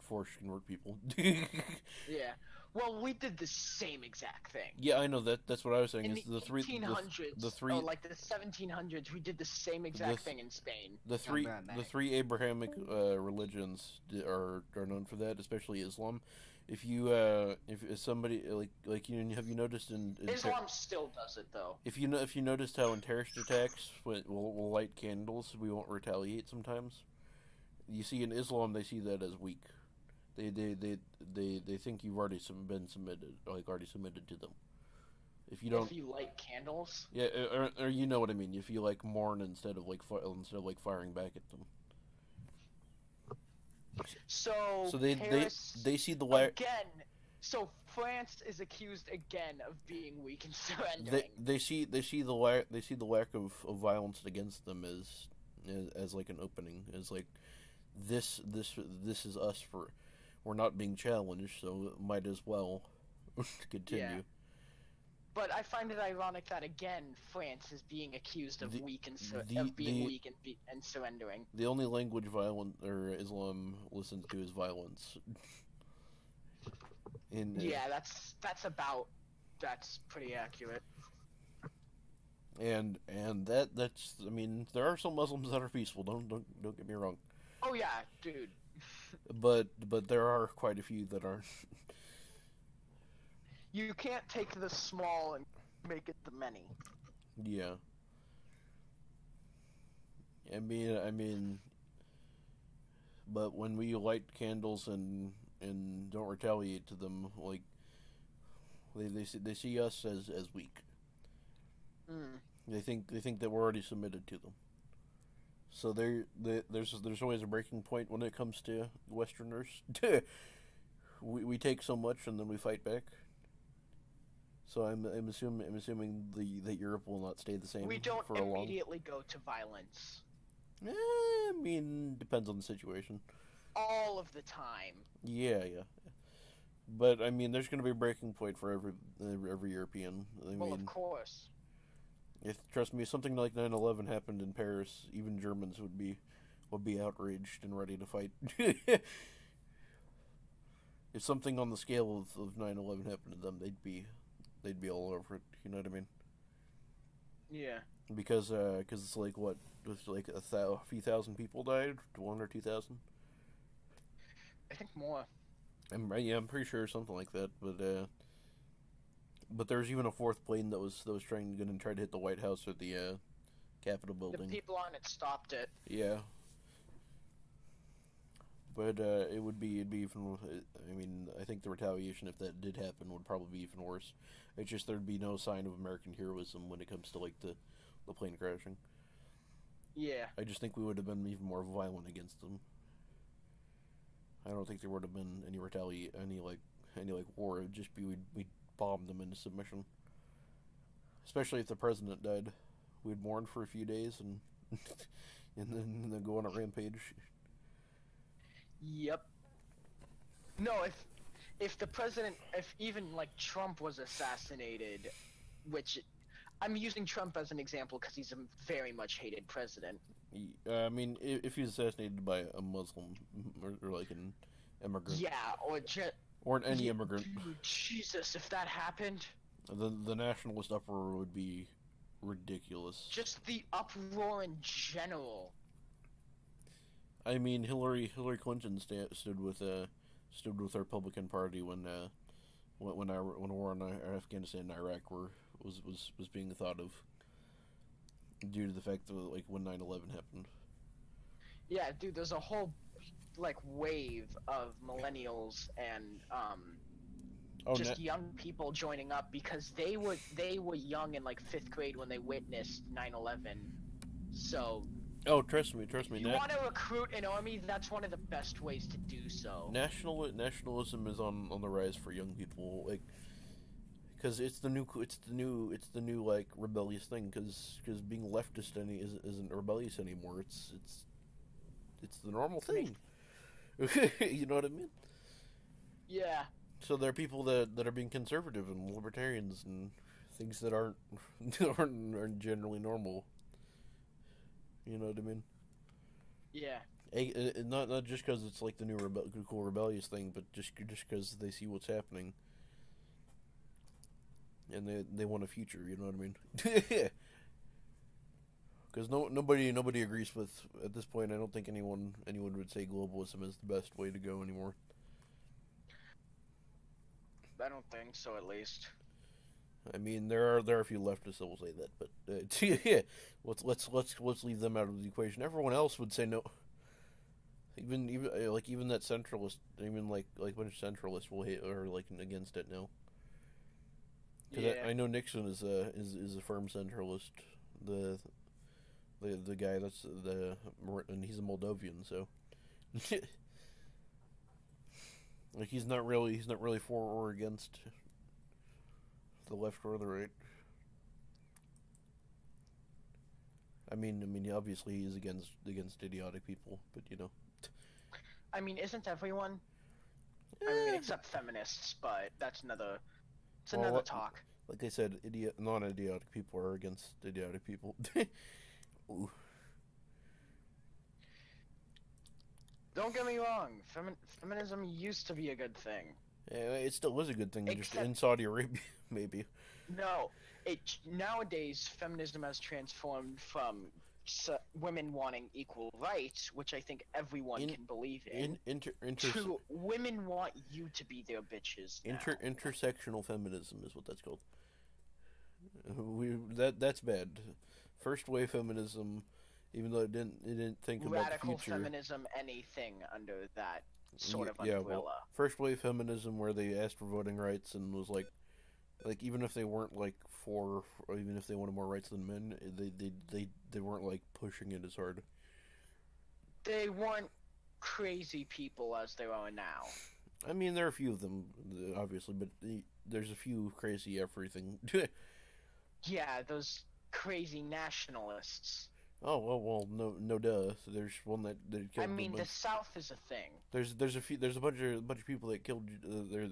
force convert people. Yeah. Well, we did the same exact thing. Yeah, I know that. That's what I was saying. In Is the the three 1800s, the three or like the 1700s, we did the same exact thing in Spain. the three I'll be right back. the three Abrahamic religions are known for that, especially Islam. If somebody have you noticed in Islam still does it, though. if you noticed how in terrorist attacks we'll light candles, we won't retaliate sometimes. You see in Islam they see that as weak. They think you've already been submitted, already submitted to them. If you don't, If you light candles. yeah, or you know what I mean. If you mourn instead of firing back at them. So they Paris, see the again. So France is accused again of being weak and surrendering. they see the lack of violence against them as like an opening, as like this is us we're not being challenged, so might as well continue. Yeah. But I find it ironic that again France is being accused of weak and surrendering. The only language Islam listens to is violence. Yeah, that's pretty accurate. And that's I mean there are some Muslims that are peaceful. Don't get me wrong. Oh yeah, dude. But there are quite a few that aren't. You can't take the small and make it the many. Yeah. I mean, but when we light candles and and don't retaliate to them, like they see us as weak. Mm. They think that we're already submitted to them. So there's always a breaking point when it comes to Westerners. we take so much and then we fight back. So I'm assuming that Europe will not stay the same. We don't for a long. immediately go to violence I mean, depends on the situation. all of the time. Yeah. But I mean, there's going to be a breaking point for every European. I Well, mean, of course. trust me, if something like 9/11 happened in Paris, even Germans would be outraged and ready to fight. If something on the scale of 9/11 happened to them, they'd be all over it. You know what I mean? Yeah. Because it's like what, it's like a few thousand people died, 1 or 2,000. I think more. I'm pretty sure something like that. But there's even a fourth plane that was trying to try to hit the White House or the Capitol The building. people on it stopped it. Yeah. But it'd be even. I mean, I think the retaliation, if that did happen, would probably be even worse. It's just there'd be no sign of American heroism when it comes to like the plane crashing. Yeah. I just think we would have been even more violent against them. I don't think there would have been any war. It'd just be we'd bomb them into submission. Especially if the president died, we'd mourn for a few days and and then go on a rampage. Yep. No, if the president, if even like Trump was assassinated, which I'm using Trump as an example because he's a very much hated president. I mean, if he's assassinated by a Muslim or like an immigrant. Yeah, or any immigrant. Dude, Jesus, if that happened. The nationalist uproar would be ridiculous. Just the uproar in general. I mean, Hillary Clinton stood with the Republican Party when war in Afghanistan and Iraq was being thought of due to the fact that like when 9/11 happened. Yeah, dude, there's a whole like wave of millennials and young people joining up because they were young in like 5th grade when they witnessed 9/11. So oh, trust me. you want to recruit an army? That's one of the best ways to do so. Nationalism is on the rise for young people, like, because it's the new like rebellious thing. Because being leftist isn't rebellious anymore. It's the normal thing. You know what I mean? Yeah. So there are people that are being conservative and libertarians and things that aren't generally normal. You know what I mean? Yeah. Not just because it's like the new cool rebellious thing, but just because they see what's happening and they want a future. You know what I mean? Because nobody agrees with, at this point. I don't think anyone would say globalism is the best way to go anymore. I don't think so, at least. I mean, there are a few leftists that will say that, but yeah, let's leave them out of the equation. Everyone else would say no. Even that centralist, even like a bunch of centralists will hate or like against it now. Because I know Nixon is a firm centralist. The guy and he's a Moldovan, so like he's not really for or against the left or the right. I mean, obviously he's against idiotic people, but you know. I mean, isn't everyone? I mean, except feminists, but that's another talk. Like I said, non-idiotic people are against idiotic people. Ooh. Don't get me wrong. Feminism used to be a good thing. Yeah, it still was a good thing, just in Saudi Arabia, maybe. No, nowadays feminism has transformed from women wanting equal rights, which I think everyone can believe in, to women want you to be their bitches. Intersectional feminism is what that's called. That's bad. First wave feminism, even though it didn't think about the future. Radical feminism, anything under that sort of Yeah, umbrella. well, first wave feminism where they asked for voting rights and was like even if they weren't like for, or even if they wanted more rights than men, they weren't like pushing it as hard. They weren't crazy people as they are now. I mean, there are a few of them, obviously, but there's a few crazy everything. Yeah, those crazy nationalists. Oh well, no, duh. There's one that I killed. mean, the South is a thing. There's a bunch of people that killed. They're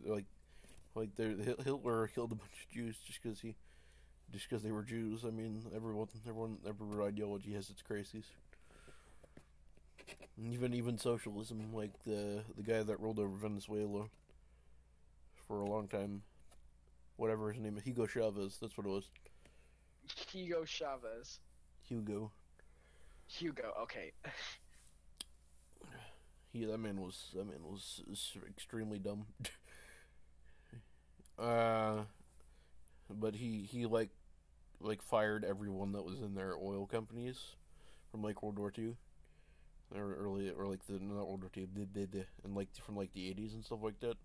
Hitler killed a bunch of Jews just because they were Jews. I mean, every ideology has its crises. Even socialism, like the guy that ruled over Venezuela for a long time, whatever his name is, Hugo Chavez. That's what it was. Hugo Chavez. Hugo. Okay. That man was extremely dumb. But he like fired everyone that was in their oil companies from like World War II. Or early, or like the not World War II, and like from like the 80s and stuff like that.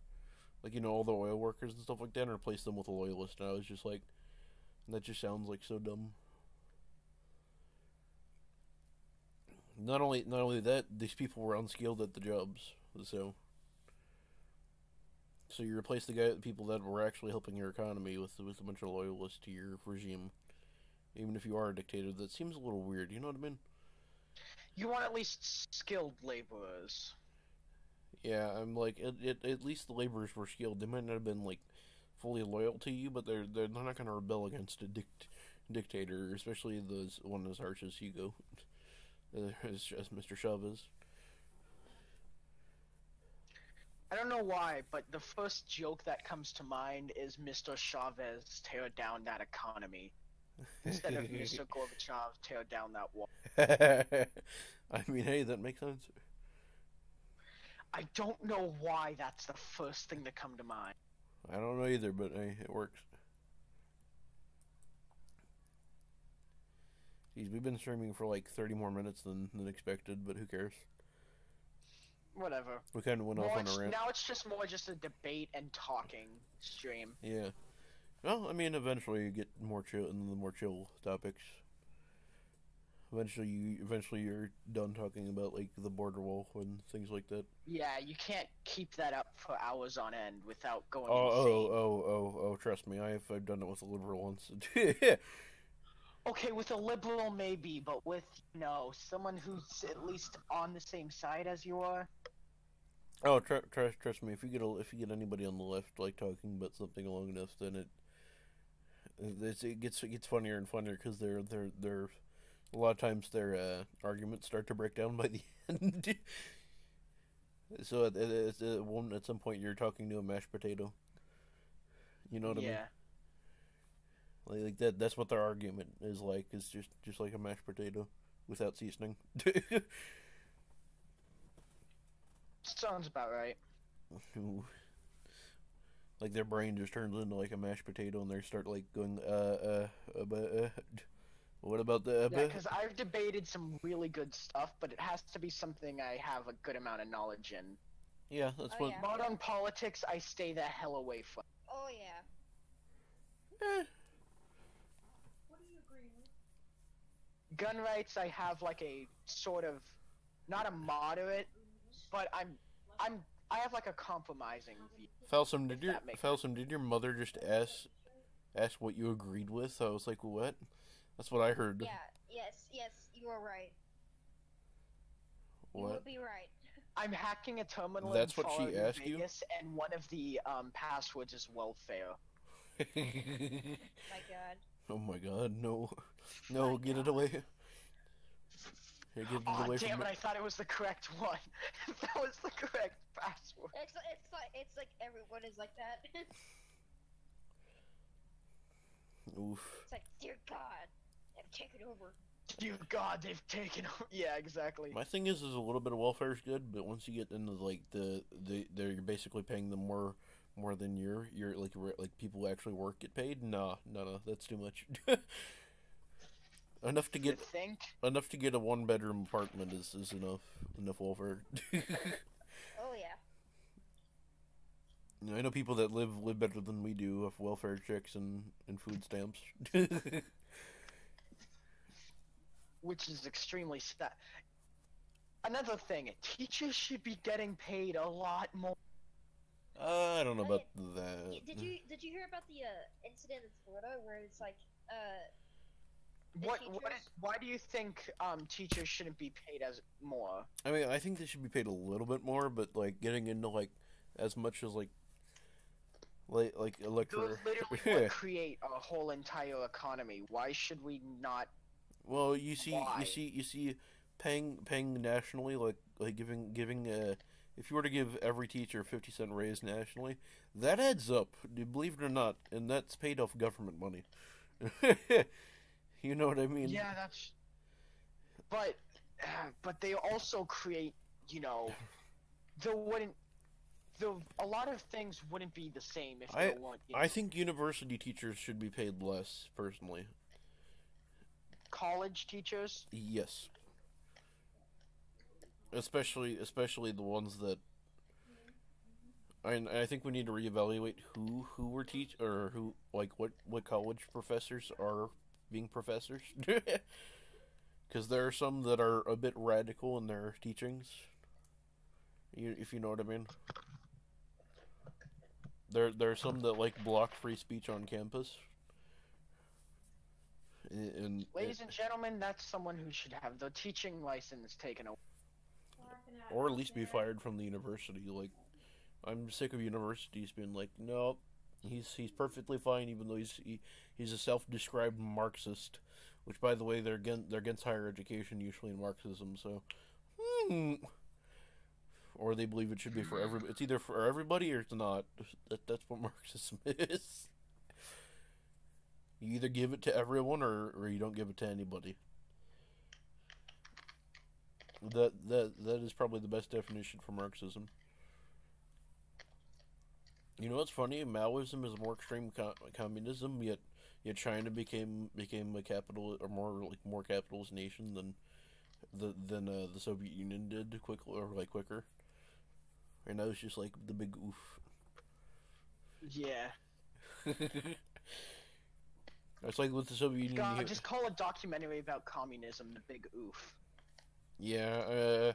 Like, all the oil workers and stuff like that, and replaced them with a loyalist. And I was just like, that just sounds like so dumb. Not only that, these people were unskilled at the jobs. So you replace the people that were actually helping your economy with a bunch of loyalists to your regime. Even if you are a dictator, that seems a little weird. You know what I mean? You want at least skilled laborers. Yeah, I'm like, at least the laborers were skilled. They might not have been like fully loyal to you, but they're not going to rebel against a dictator, especially one as harsh as Hugo, as Mr. Chavez. I don't know why, but the first joke that comes to mind is Mr. Chavez tear down that economy instead of Mr. Gorbachev tear down that wall. I mean, hey, that makes sense. I don't know why that's the first thing to come to mind. I don't know either, but hey, it works. Jeez, we've been streaming for like 30 more minutes than expected, but who cares? Whatever. We kind of went off on a rant. Now it's just more just a debate and talking stream. Yeah. Well, I mean, eventually you get more chill, and the more chill topics. Eventually you're done talking about like the border wall and things like that. Yeah, you can't keep that up for hours on end without going Oh, insane. trust me, I've done it with a liberal once. Okay, with a liberal maybe, but with someone who's at least on the same side as you are. Oh, trust me, if you get anybody on the left like talking about something long enough, then it gets funnier and funnier because they're a lot of times their arguments start to break down by the end. So at some point you're talking to a mashed potato. You know what I mean? Like that. That's what their argument is like. It's just like a mashed potato without seasoning. Sounds about right. Like their brain just turns into like a mashed potato, and they start like going what about the? Yeah, because I've debated some really good stuff, but it has to be something I have a good amount of knowledge in. Yeah, that's what. Yeah. Modern politics, I stay the hell away from. Oh yeah. What do you agree with? Gun rights, I have like a sort of, not a moderate, but I have like a compromising view. Falsum, did your mother just ask what you agreed with? I was like, what? That's what I heard. Yeah. Yes. You are right. You What? would be right. I'm hacking a terminal That's in what she Fallout New asked you? Vegas, and one of the passwords is welfare. My God. Oh my god, no. My Get it God. away. Hey, get it Oh away damn from it! me. I thought it was the correct one. That was the correct password. It's like everyone is like that. Oof. It's like, dear God, they've taken over. Dear God, they've taken over. Yeah, exactly. My thing is a little bit of welfare is good, but once you get into like you're basically paying them more than you're like people who actually work get paid. No, that's too much. enough to get You think? a 1-bedroom apartment is enough welfare. Oh yeah. I know people that live better than we do with welfare checks and food stamps. Which is extremely sad. Another thing, teachers should be getting paid a lot more. I don't know Oh, about yeah. that. Did you hear about the incident in Florida where it's like the teachers? Why do you think teachers shouldn't be paid as more? I mean, I think they should be paid a little bit more, but like getting into like as much as like Those electric. literally would create a whole entire economy. Why should we not? Well, you see, Why? you see, paying nationally, like giving if you were to give every teacher a 50-cent raise nationally, that adds up. Believe it or not, and that's paid off government money. You know what I mean? Yeah, that's. But they also create, you know, there wouldn't. A lot of things wouldn't be the same if there weren't. I think university teachers should be paid less, personally. College teachers. Yes. Especially the ones that I think we need to reevaluate who we're teach or who like what college professors are being professors. Because there are some that are a bit radical in their teachings. If you know what I mean. There are some that like block free speech on campus. Ladies and gentlemen, that's someone who should have the teaching license taken away. Or at least be fired from the university. Like, I'm sick of universities being like, no, he's perfectly fine, even though he's a self-described Marxist. Which, by the way, they're against higher education usually in Marxism. So, or they believe it should be for it's either for everybody or it's not. That's what Marxism is. You either give it to everyone or you don't give it to anybody. That is probably the best definition for Marxism. You know what's funny? Maoism is a more extreme communism, yet China became a capital or more capitalist nation than the Soviet Union did quicker. And that was just like the big oof. Yeah. It's like with the Soviet Union. God, just call a documentary about communism the big oof. Yeah,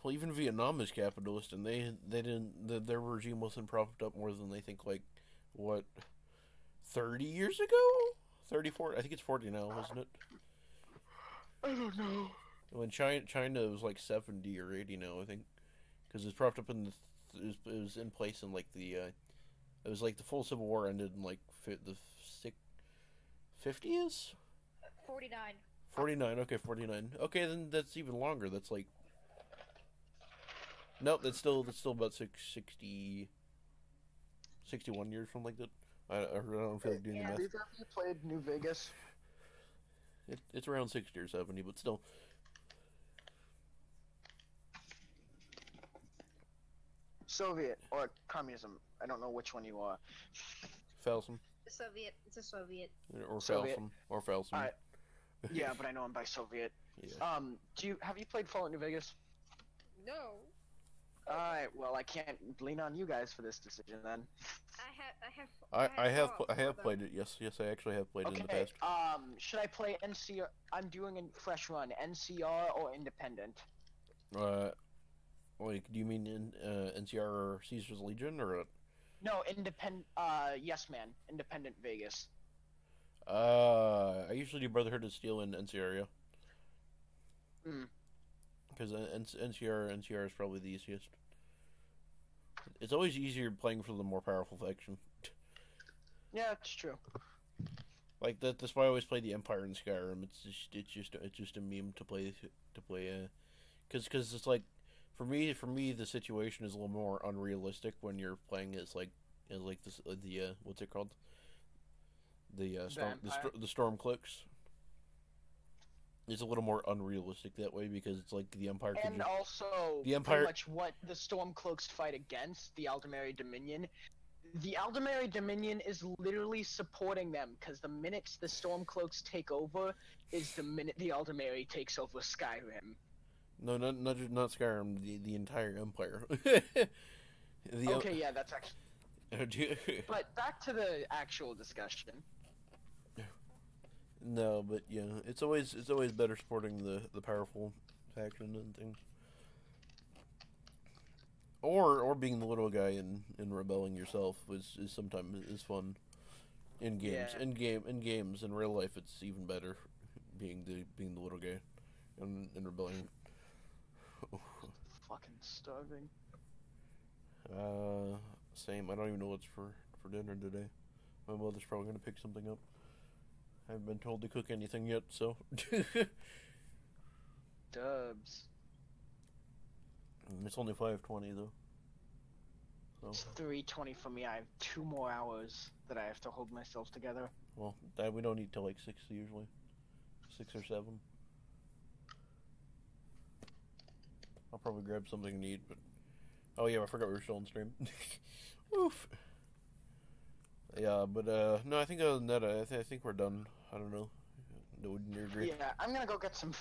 well, even Vietnam is capitalist, and they didn't their regime wasn't propped up more than they think 30 years ago, 34. I think it's 40 now, isn't it? I don't know. When China was like 70 or 80 now, I think, because it's propped up in it was in place in it was like the full Civil War ended in the 50s. 49. 49, okay, 49. Okay, then that's even longer. That's like... Nope, that's still about 60... 61 years, something like that. I don't feel like doing the math. Have you played New Vegas? It's around 60 or 70, but still. Soviet or communism. I don't know which one you are. Falsum. Soviet. It's a Soviet. Or Soviet. Falsum. Or Falsum. Alright. Yeah, but I know him by Soviet. Yeah. Have you played Fallout New Vegas? No. Alright, well I can't lean on you guys for this decision then. I have played it. Yes, I actually have played it in the past. Should I play NCR? I'm doing a fresh run. NCR or Independent? Do you mean NCR or Caesar's Legion or? No, Independent. Yes, man. Independent Vegas. I usually do Brotherhood of Steel in NCR, yeah. Because NCR is probably the easiest. It's always easier playing for the more powerful faction. Yeah, it's true. Like that's why I always play the Empire in Skyrim. It's just a meme to play. Because it's like for me the situation is a little more unrealistic when you're playing as this what's it called? The storm clicks. It's a little more unrealistic that way because it's like the Empire. And also, pretty much what the Stormcloaks fight against, the Aldmeri Dominion. The Aldmeri Dominion is literally supporting them because the minute the Stormcloaks take over is the minute the Aldmeri takes over Skyrim. No, not Skyrim. The entire Empire. Okay, yeah, that's actually. But back to the actual discussion. No, but yeah, it's always better supporting the powerful faction and things. Or being the little guy and rebelling yourself is sometimes fun. In games, Yeah. in games, in real life, it's even better being the little guy and rebelling. Fucking starving. Same. I don't even know what's for dinner today. My mother's probably gonna pick something up. I haven't been told to cook anything yet, so. Dubs. It's only 5:20 though. It's So 3:20 for me. I have 2 more hours that I have to hold myself together. well, that we don't eat till like 6 usually, 6 or 7. I'll probably grab something to eat, but oh yeah, I forgot we were still on stream. Oof. Yeah, but no, I think other than that, I think we're done. I don't know. Wouldn't you agree? Yeah, I'm gonna go get some